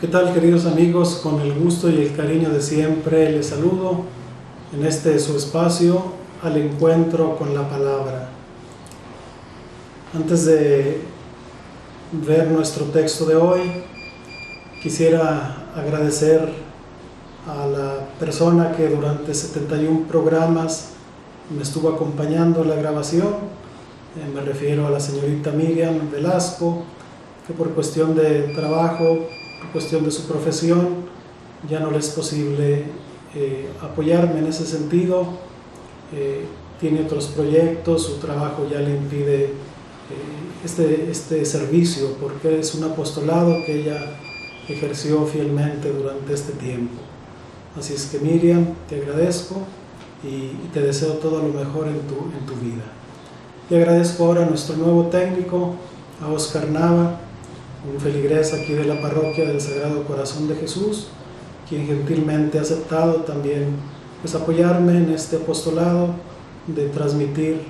¿Qué tal, queridos amigos? Con el gusto y el cariño de siempre les saludo en este su espacio al encuentro con la palabra. Antes de ver nuestro texto de hoy, quisiera agradecer a la persona que durante 71 programas me estuvo acompañando en la grabación. Me refiero a la señorita Miriam Velasco, que por cuestión de trabajo, por cuestión de su profesión, ya no le es posible apoyarme en ese sentido. Tiene otros proyectos, su trabajo ya le impide este servicio, porque es un apostolado que ella ejerció fielmente durante este tiempo. Así es que, Miriam, te agradezco y te deseo todo lo mejor en tu vida. Y agradezco ahora a nuestro nuevo técnico, a Oscar Nava, un feligrés aquí de la parroquia del Sagrado Corazón de Jesús, quien gentilmente ha aceptado también apoyarme en este apostolado de transmitir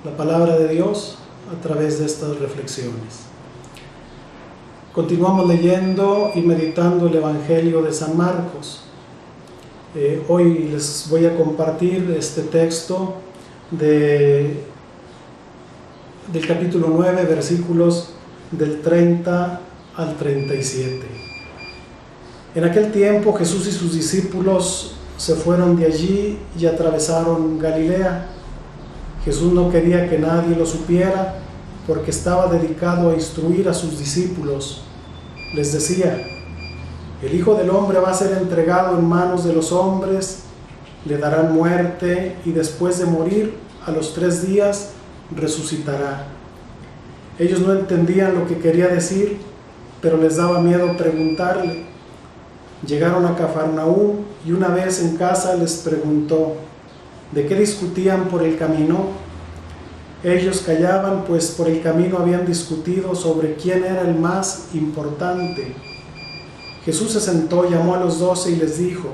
la palabra de Dios a través de estas reflexiones. Continuamos leyendo y meditando el Evangelio de San Marcos. Hoy les voy a compartir este texto del capítulo 9, versículos del 30 al 37. En aquel tiempo Jesús y sus discípulos se fueron de allí y atravesaron Galilea. Jesús no quería que nadie lo supiera porque estaba dedicado a instruir a sus discípulos. Les decía: el Hijo del Hombre va a ser entregado en manos de los hombres, le darán muerte y después de morir, a los 3 días, resucitará. Ellos no entendían lo que quería decir, pero les daba miedo preguntarle. Llegaron a Cafarnaúm y una vez en casa les preguntó: ¿de qué discutían por el camino? Ellos callaban, pues por el camino habían discutido sobre quién era el más importante. Jesús se sentó, llamó a los 12 y les dijo: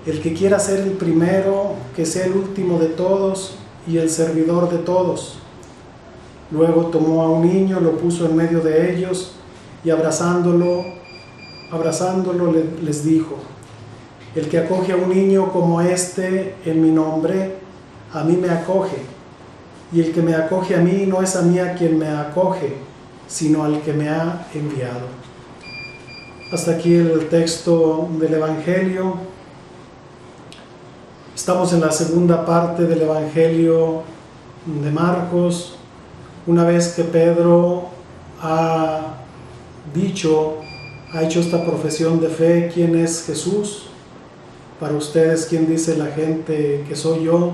el que quiera ser el primero, que sea el último de todos y el servidor de todos. Luego tomó a un niño, lo puso en medio de ellos y abrazándolo les dijo: el que acoge a un niño como este en mi nombre, a mí me acoge, y el que me acoge a mí no es a mí a quien me acoge, sino al que me ha enviado. Hasta aquí el texto del Evangelio. Estamos en la segunda parte del Evangelio de Marcos. Una vez que Pedro ha hecho esta profesión de fe: ¿quién es Jesús? Para ustedes, ¿quién dice la gente que soy yo?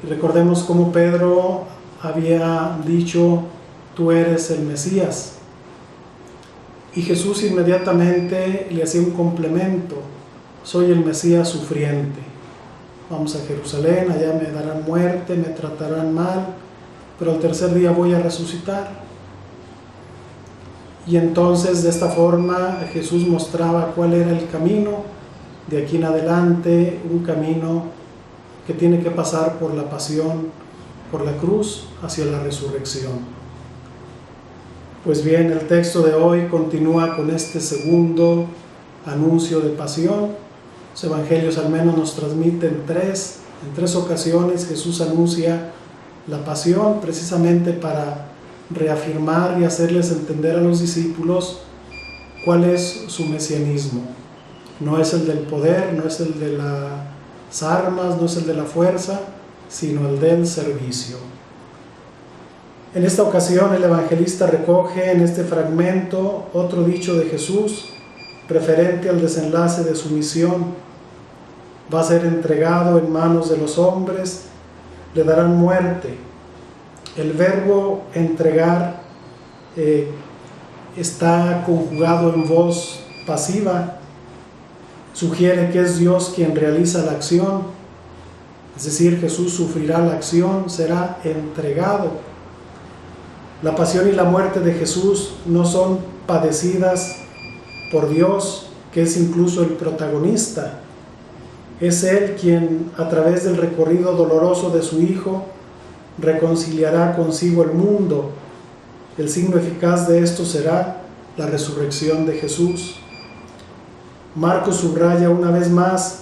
Y recordemos cómo Pedro había dicho: tú eres el Mesías. Y Jesús inmediatamente le hacía un complemento: soy el Mesías sufriente. Vamos a Jerusalén, allá me darán muerte, me tratarán mal, pero al 3er día voy a resucitar. Y entonces, de esta forma, Jesús mostraba cuál era el camino de aquí en adelante, un camino que tiene que pasar por la pasión, por la cruz, hacia la resurrección. Pues bien, el texto de hoy continúa con este segundo anuncio de pasión. Los evangelios al menos nos transmiten en tres ocasiones Jesús anuncia la pasión, precisamente para reafirmar y hacerles entender a los discípulos cuál es su mesianismo. No es el del poder, no es el de las armas, no es el de la fuerza, sino el del servicio. En esta ocasión el evangelista recoge en este fragmento otro dicho de Jesús referente al desenlace de su misión. Va a ser entregado en manos de los hombres, le darán muerte. El verbo entregar está conjugado en voz pasiva, sugiere que es Dios quien realiza la acción, es decir, Jesús sufrirá la acción, será entregado. La pasión y la muerte de Jesús no son padecidas por Dios, que es incluso el protagonista. Es Él quien, a través del recorrido doloroso de su Hijo, reconciliará consigo el mundo. El signo eficaz de esto será la resurrección de Jesús. Marcos subraya una vez más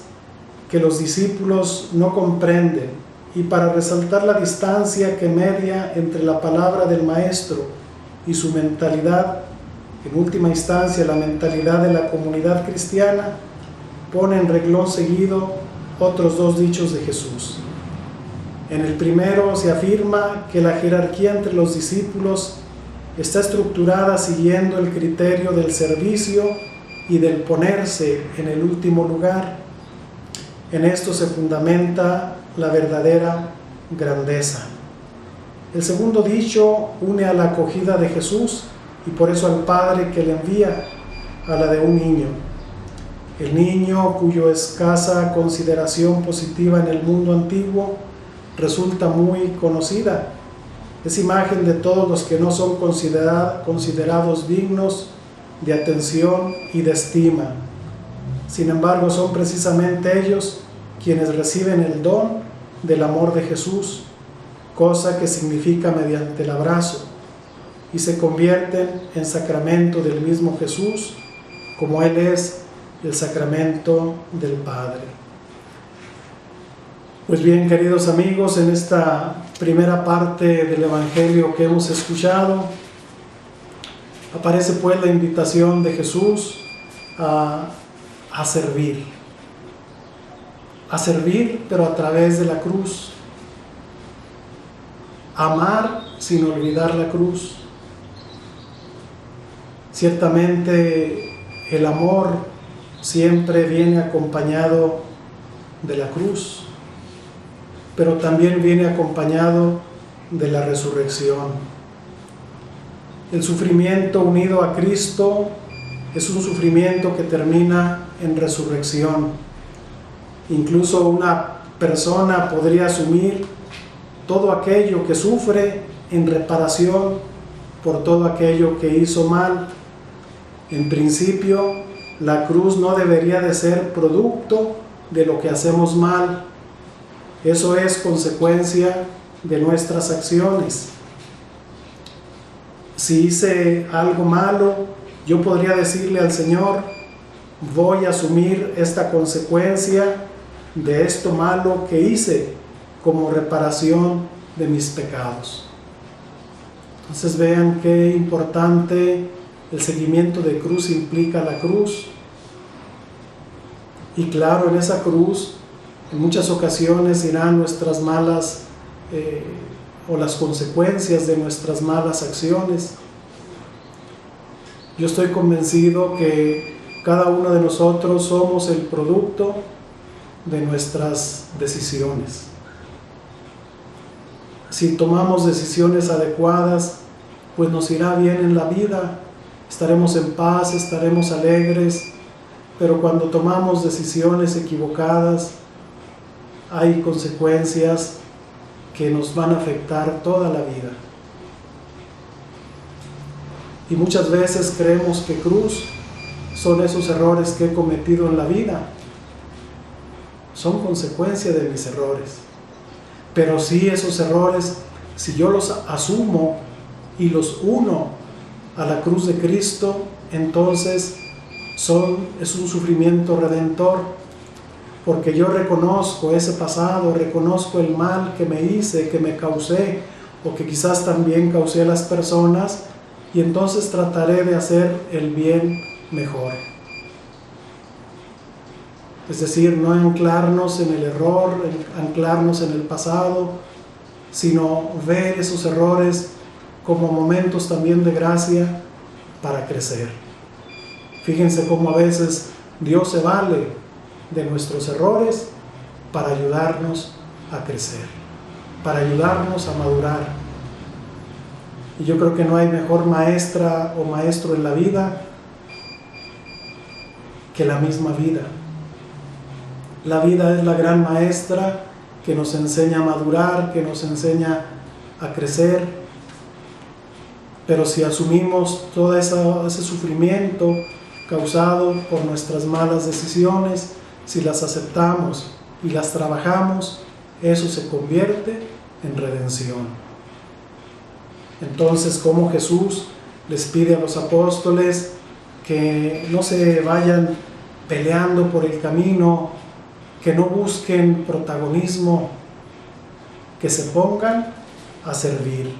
que los discípulos no comprenden, y para resaltar la distancia que media entre la palabra del Maestro y su mentalidad, en última instancia la mentalidad de la comunidad cristiana, pone en renglón seguido otros dos dichos de Jesús. En el primero se afirma que la jerarquía entre los discípulos está estructurada siguiendo el criterio del servicio y del ponerse en el último lugar. En esto se fundamenta la verdadera grandeza. El segundo dicho une a la acogida de Jesús y por eso al Padre que le envía a la de un niño. El niño, cuya escasa consideración positiva en el mundo antiguo resulta muy conocida, es imagen de todos los que no son considerados dignos de atención y de estima. Sin embargo, son precisamente ellos quienes reciben el don del amor de Jesús, cosa que significa mediante el abrazo, y se convierten en sacramento del mismo Jesús, como Él es el sacramento del Padre. Pues bien, queridos amigos, en esta primera parte del Evangelio que hemos escuchado, aparece pues la invitación de Jesús a servir, pero a través de la cruz, amar sin olvidar la cruz. Ciertamente el amor siempre viene acompañado de la cruz, pero también viene acompañado de la resurrección. El sufrimiento unido a Cristo es un sufrimiento que termina en resurrección. Incluso una persona podría asumir todo aquello que sufre en reparación por todo aquello que hizo mal. En principio, la cruz no debería de ser producto de lo que hacemos mal. Eso es consecuencia de nuestras acciones. Si hice algo malo, yo podría decirle al Señor: voy a asumir esta consecuencia de esto malo que hice como reparación de mis pecados. Entonces vean qué importante el seguimiento de cruz implica la cruz. Y claro, en esa cruz en muchas ocasiones irán nuestras malas o las consecuencias de nuestras malas acciones. Yo estoy convencido que cada uno de nosotros somos el producto de nuestras decisiones. Si tomamos decisiones adecuadas, pues nos irá bien en la vida, estaremos en paz, estaremos alegres, pero cuando tomamos decisiones equivocadas, hay consecuencias que nos van a afectar toda la vida. Y muchas veces creemos que cruz son esos errores que he cometido en la vida. Son consecuencia de mis errores. Pero sí, esos errores, si yo los asumo y los uno a la cruz de Cristo, entonces es un sufrimiento redentor, porque yo reconozco ese pasado, reconozco el mal que me hice, que me causé, o que quizás también causé a las personas, y entonces trataré de hacer el bien mejor. Es decir, no anclarnos en el error, anclarnos en el pasado, sino ver esos errores como momentos también de gracia para crecer. Fíjense cómo a veces Dios se vale de nuestros errores para ayudarnos a crecer, para ayudarnos a madurar. Y yo creo que no hay mejor maestra o maestro en la vida que la misma vida. La vida es la gran maestra que nos enseña a madurar, que nos enseña a crecer. Pero si asumimos todo ese sufrimiento causado por nuestras malas decisiones, si las aceptamos y las trabajamos, eso se convierte en redención. Entonces, como Jesús les pide a los apóstoles que no se vayan peleando por el camino, que no busquen protagonismo, que se pongan a servir.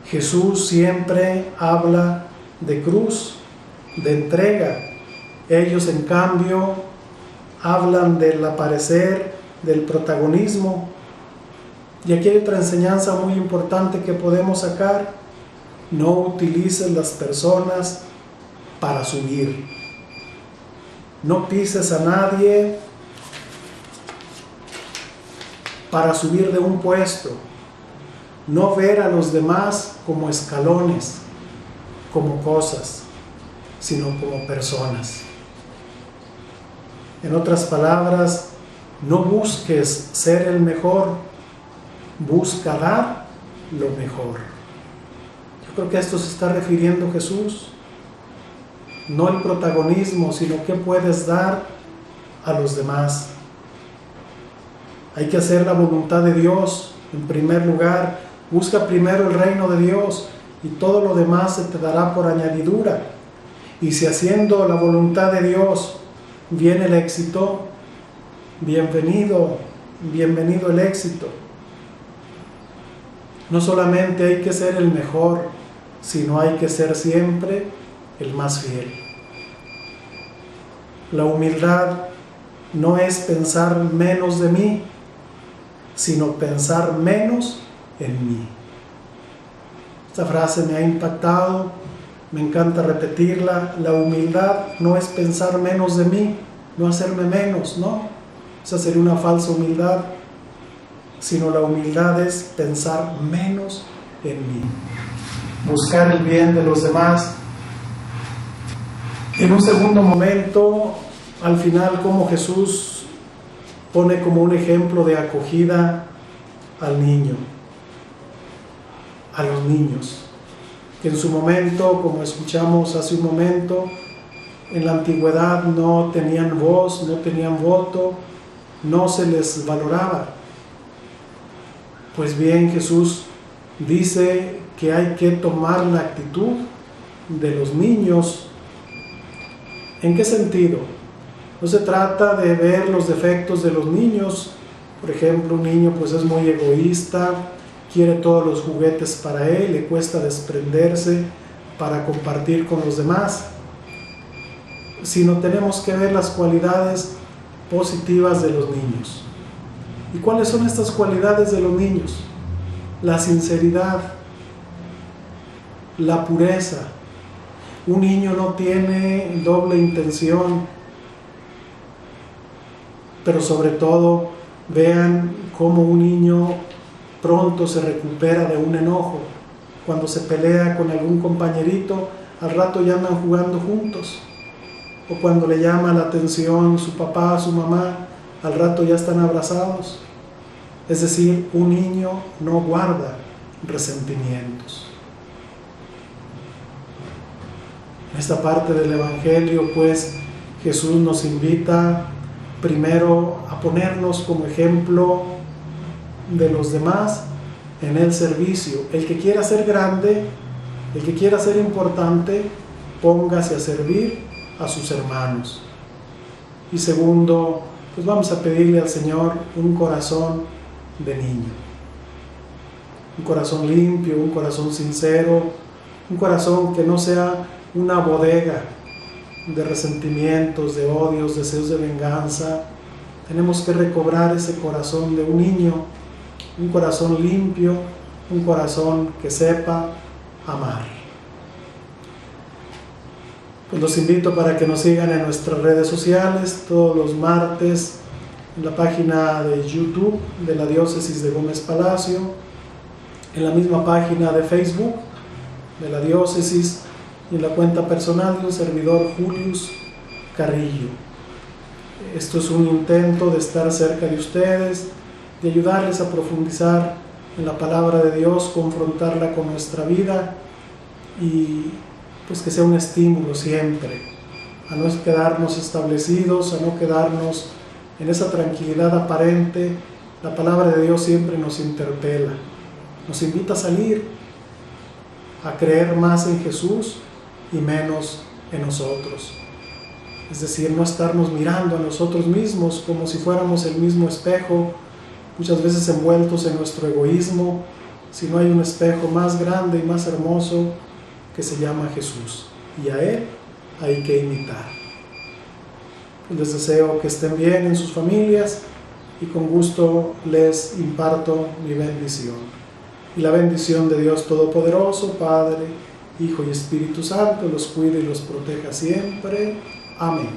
Jesús siempre habla de cruz, de entrega. Ellos, en cambio, hablan del aparecer, del protagonismo. Y aquí hay otra enseñanza muy importante que podemos sacar: no utilices las personas para subir. No pises a nadie para subir de un puesto. No ver a los demás como escalones, como cosas, sino como personas. En otras palabras, no busques ser el mejor, busca dar lo mejor. Yo creo que a esto se está refiriendo Jesús. No el protagonismo, sino qué puedes dar a los demás. Hay que hacer la voluntad de Dios en primer lugar. Busca primero el reino de Dios y todo lo demás se te dará por añadidura. Y si haciendo la voluntad de Dios viene el éxito, bienvenido el éxito. No solamente hay que ser el mejor, sino hay que ser siempre el más fiel. La humildad no es pensar menos de mí, sino pensar menos en mí. Esta frase me ha impactado, me encanta repetirla. La humildad no es pensar menos de mí, no hacerme menos, no. Esa sería una falsa humildad, sino la humildad es pensar menos en mí. Buscar el bien de los demás. En un segundo momento, al final, como Jesús pone como un ejemplo de acogida al niño, a los niños, que en su momento, como escuchamos hace un momento, en la antigüedad no tenían voz, no tenían voto, no se les valoraba. Pues bien, Jesús dice que hay que tomar la actitud de los niños. ¿En qué sentido? No se trata de ver los defectos de los niños. Por ejemplo, un niño pues es muy egoísta, quiere todos los juguetes para él, le cuesta desprenderse para compartir con los demás. Sino tenemos que ver las cualidades positivas de los niños. ¿Y cuáles son estas cualidades de los niños? La sinceridad, la pureza. Un niño no tiene doble intención, pero sobre todo vean cómo un niño pronto se recupera de un enojo. Cuando se pelea con algún compañerito, al rato ya andan jugando juntos. O cuando le llama la atención su papá, su mamá, al rato ya están abrazados. Es decir, un niño no guarda resentimientos. En esta parte del Evangelio, pues, Jesús nos invita primero a ponernos como ejemplo de los demás en el servicio. El que quiera ser grande, el que quiera ser importante, póngase a servir a sus hermanos. Y segundo, pues vamos a pedirle al Señor un corazón de niño, un corazón limpio, un corazón sincero, un corazón que no sea una bodega de resentimientos, de odios, deseos de venganza. Tenemos que recobrar ese corazón de un niño, un corazón limpio, un corazón que sepa amar. Pues los invito para que nos sigan en nuestras redes sociales todos los martes, en la página de YouTube de la Diócesis de Gómez Palacio, en la misma página de Facebook de la Diócesis y en la cuenta personal de un servidor, Julius Carrillo. Esto es un intento de estar cerca de ustedes, de ayudarles a profundizar en la palabra de Dios, confrontarla con nuestra vida y pues que sea un estímulo siempre a no quedarnos establecidos, a no quedarnos en esa tranquilidad aparente. La palabra de Dios siempre nos interpela, nos invita a salir, a creer más en Jesús y menos en nosotros. Es decir, no estarnos mirando a nosotros mismos como si fuéramos el mismo espejo, muchas veces envueltos en nuestro egoísmo, sino hay un espejo más grande y más hermoso que se llama Jesús, y a Él hay que imitar. Les deseo que estén bien en sus familias y con gusto les imparto mi bendición. Y la bendición de Dios Todopoderoso, Padre, Hijo y Espíritu Santo, los cuide y los proteja siempre. Amén.